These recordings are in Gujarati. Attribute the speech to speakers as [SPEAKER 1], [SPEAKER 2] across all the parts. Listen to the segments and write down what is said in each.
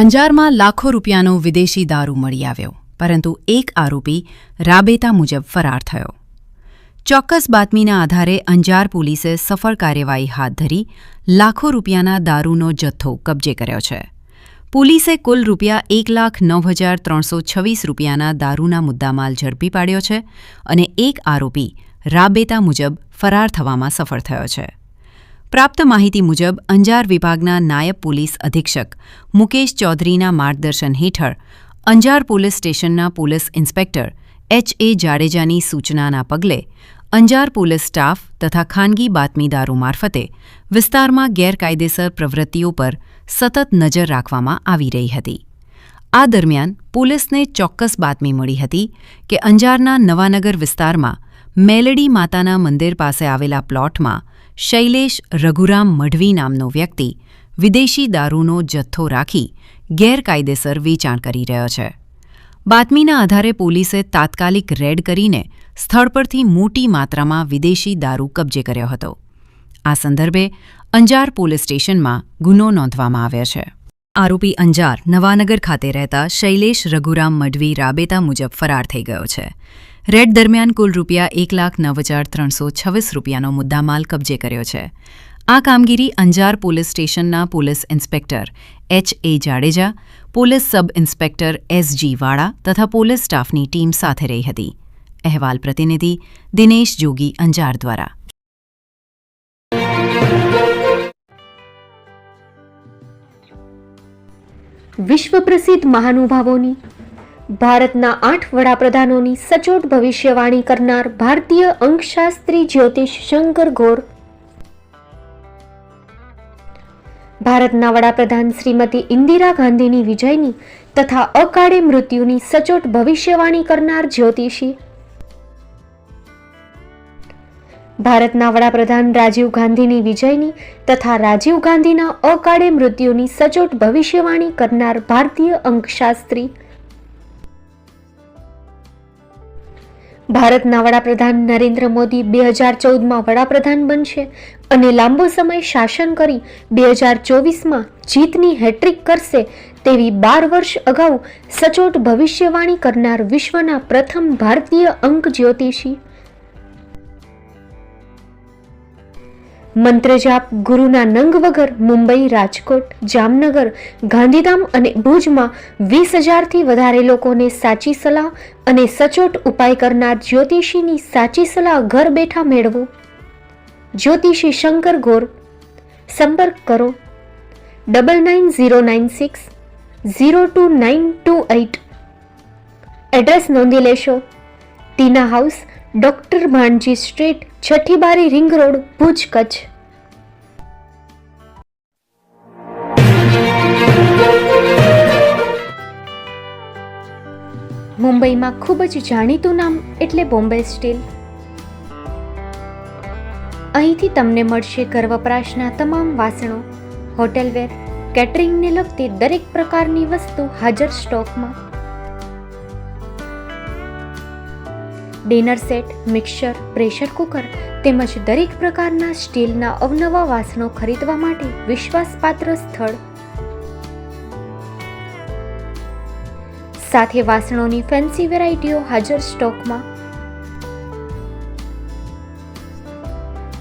[SPEAKER 1] અંજારમાં લાખો રૂપિયાનો વિદેશી દારૂ મળી આવ્યો, પરંતુ એક આરોપી રાબેતા મુજબ ફરાર થયો. ચોક્કસ બાતમીના આધારે અંજાર પોલીસે સફળ કાર્યવાહી હાથ ધરી લાખો રૂપિયાના દારૂનો જથ્થો કબજે કર્યો છે. પોલીસે કુલ રૂપિયા 1,09,326 રૂપિયાના દારૂના મુદ્દામાલ ઝડપી પાડ્યો છે અને એક આરોપી રાબેતા મુજબ ફરાર થવામાં સફળ થયો છે. પ્રાપ્ત માહિતી મુજબ અંજાર વિભાગના નાયબ પોલીસ અધિક્ષક મુકેશ ચૌધરીના માર્ગદર્શન હેઠળ અંજાર પોલીસ સ્ટેશનના પોલીસ ઇન્સ્પેક્ટર H.A. જાડેજાની સૂચનાના પગલે અંજાર પોલીસ સ્ટાફ તથા ખાનગી બાતમીદારો મારફતે વિસ્તારમાં ગેરકાયદેસર પ્રવૃત્તિઓ પર સતત નજર રાખવામાં આવી રહી હતી. આ દરમિયાન પોલીસને ચોક્કસ બાતમી મળી હતી કે અંજારના નવાનગર વિસ્તારમાં મેલડી માતાના મંદિર પાસે આવેલા પ્લોટમાં શૈલેષ રઘુરામ મઢવી નામનો વ્યક્તિ વિદેશી દારૂનો જથ્થો રાખી ગેરકાયદેસર વેચાણ કરી રહ્યો છે. બાતમીના આધારે પોલીસે તાત્કાલિક રેડ કરીને સ્થળ પરથી મોટી માત્રામાં વિદેશી દારૂ કબજે કર્યો હતો. આ સંદર્ભે અંજાર પોલીસ સ્ટેશનમાં ગુનો નોંધવામાં આવ્યો છે. આરોપી અંજાર નવાનગર ખાતે રહેતા શૈલેષ રઘુરામ મઢવી રાબેતા મુજબ ફરાર થઈ ગયો છે. રેડ દરમિયાન કુલ રૂપિયા 1,09,326 રૂપિયાનો મુદ્દામાલ કબજે કર્યો છે. આ કામગીરી અંજાર પોલીસ સ્ટેશનના police inspector H.A. Jadeja, police sub inspector S.G. વાળા તથા પોલીસ સ્ટાફની ટીમ સાથે રહી હતી. અહેવાલ પ્રતિનિધિ દિનેશ જોગી, અંજાર દ્વારા.
[SPEAKER 2] વિશ્વ પ્રસિદ્ધ મહાનુભાવોની, ભારતના 8 વડાપ્રધાનોની સચોટ ભવિષ્યવાણી કરનાર ભારતીય અંકશાસ્ત્રી જ્યોતિષ શંકર ગોર, ભારતના વડાપ્રધાન શ્રીમતી ઇન્દિરા ગાંધીની વિજયની તથા અકાળે મૃત્યુની સચોટ ભવિષ્યવાણી કરનાર જ્યોતિષી, ભારતના વડાપ્રધાન રાજીવ ગાંધીની વિજયની તથા રાજીવ ગાંધીના અકાળે મૃત્યુની સચોટ ભવિષ્યવાણી કરનાર ભારતીય અંકશાસ્ત્રી, ભારતના વડાપ્રધાન નરેન્દ્ર મોદી 2014માં વડાપ્રધાન બનશે અને લાંબો સમય શાસન કરી 2024માં જીતની હેટ્રિક કરશે તેવી 12 વર્ષ અગાઉ સચોટ ભવિષ્યવાણી કરનાર વિશ્વના પ્રથમ ભારતીય અંક જ્યોતિષી, મંત્રજાપ ગુરુના નંગ વગર મુંબઈ, રાજકોટ, જામનગર, ગાંધીધામ અને ભુજમાં 20,000થી વધારે લોકોને સાચી સલાહ અને સચોટ ઉપાય કરનાર જ્યોતિષીની સાચી સલાહ ઘર બેઠા મેળવો. જ્યોતિષી શંકર ગોર. સંપર્ક કરો 99,096 02928. એડ્રેસ નોંધી લેશો: ટીના હાઉસ, ડોક્ટર ભાણજી સ્ટ્રીટ, છઠ્ઠી બારી, રિંગ રોડ, ભુજ, કચ્છ. મુંબઈમાં ખૂબ જ જાણીતું નામ એટલે બોમ્બે સ્ટીલ. અહીંથી તમને મળશે ઘર વપરાશના તમામ વાસણો, હોટેલવેર, કેટરિંગને લગતી દરેક પ્રકારની વસ્તુ હાજર સ્ટોકમાં. Dinner set, mixer, pressure cooker તેમજ દરેક પ્રકારના સ્ટીલના અવનવા વાસણો ખરીદવા માટે વિશ્વાસપાત્ર સ્થળ. સાથે વાસણોની ફેન્સી વેરાયટીઓ હાજર સ્ટોકમાં.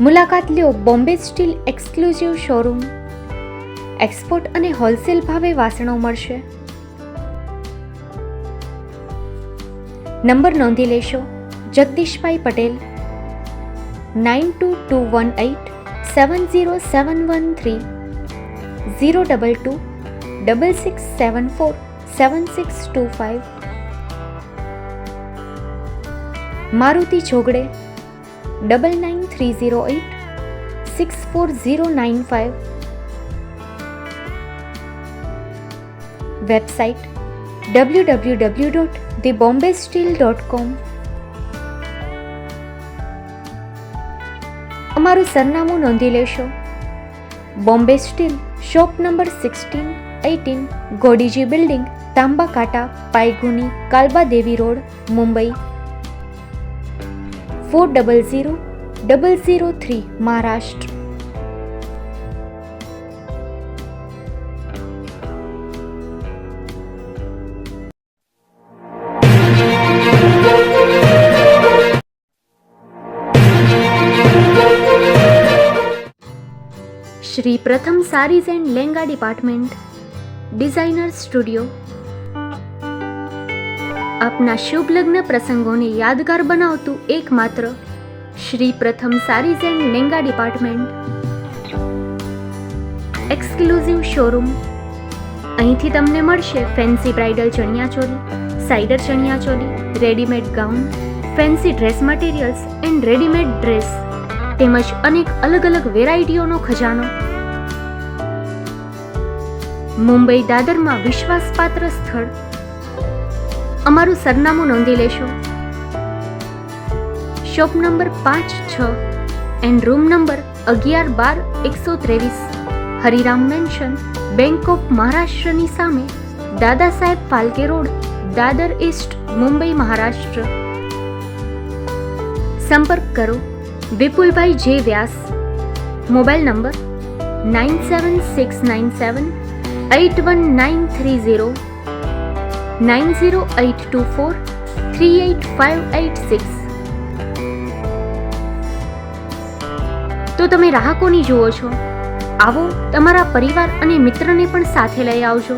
[SPEAKER 2] મુલાકાત લ્યો Bombay steel exclusive showroom. Export અને હોલસેલ ભાવે વાસણો મળશે. નંબર નોંધી લેશો: જગદીશભાઈ પટેલ 9221870713 022 6674 7625. મારુતિ જોગડે 9930864095. Website www.thebombasteel.com. અમારું સરનામું નોંધી લેશો: Bombay steel, shop number 16-18, Godiji building, Tamba Kanta, Pydhonie, Kalbadevi road, Mumbai 400003, Maharashtra. Shri Pratham sarees and Lenga department, designer studio. આપના શુભ લગ્ન પ્રસંગોને યાદગાર બનાવતું એકમાત્ર Shri Pratham sarees and Lenga department, exclusive showroom. અહીંથી તમને મળશે fancy bridal chaniya choli, cider chaniya choli, readymade gown, fancy dress materials and readymade dress તેમજ અનેક અલગ અલગ વેરાયટીઓનો ખજાનો. મુંબઈ દાદરમાં વિશ્વાસપાત્ર સ્થળ. અમારું સરનામું નોંધી લેશો. Shop number 5-6 and room number 11-12-123, Hariram mansion, bank of મહારાષ્ટ્રની સામે, દાદા સાહેબ ફાલ્કે રોડ, દાદર ઈસ્ટ, મુંબઈ, મહારાષ્ટ્ર. સંપર્ક કરો વિપુલભાઈ જે વ્યાસ. Mobile number 9769781930, 9082438586. તો તમે રાહ કોની જુઓ છો? આવો, તમારા પરિવાર અને મિત્રને પણ સાથે લઈ આવજો.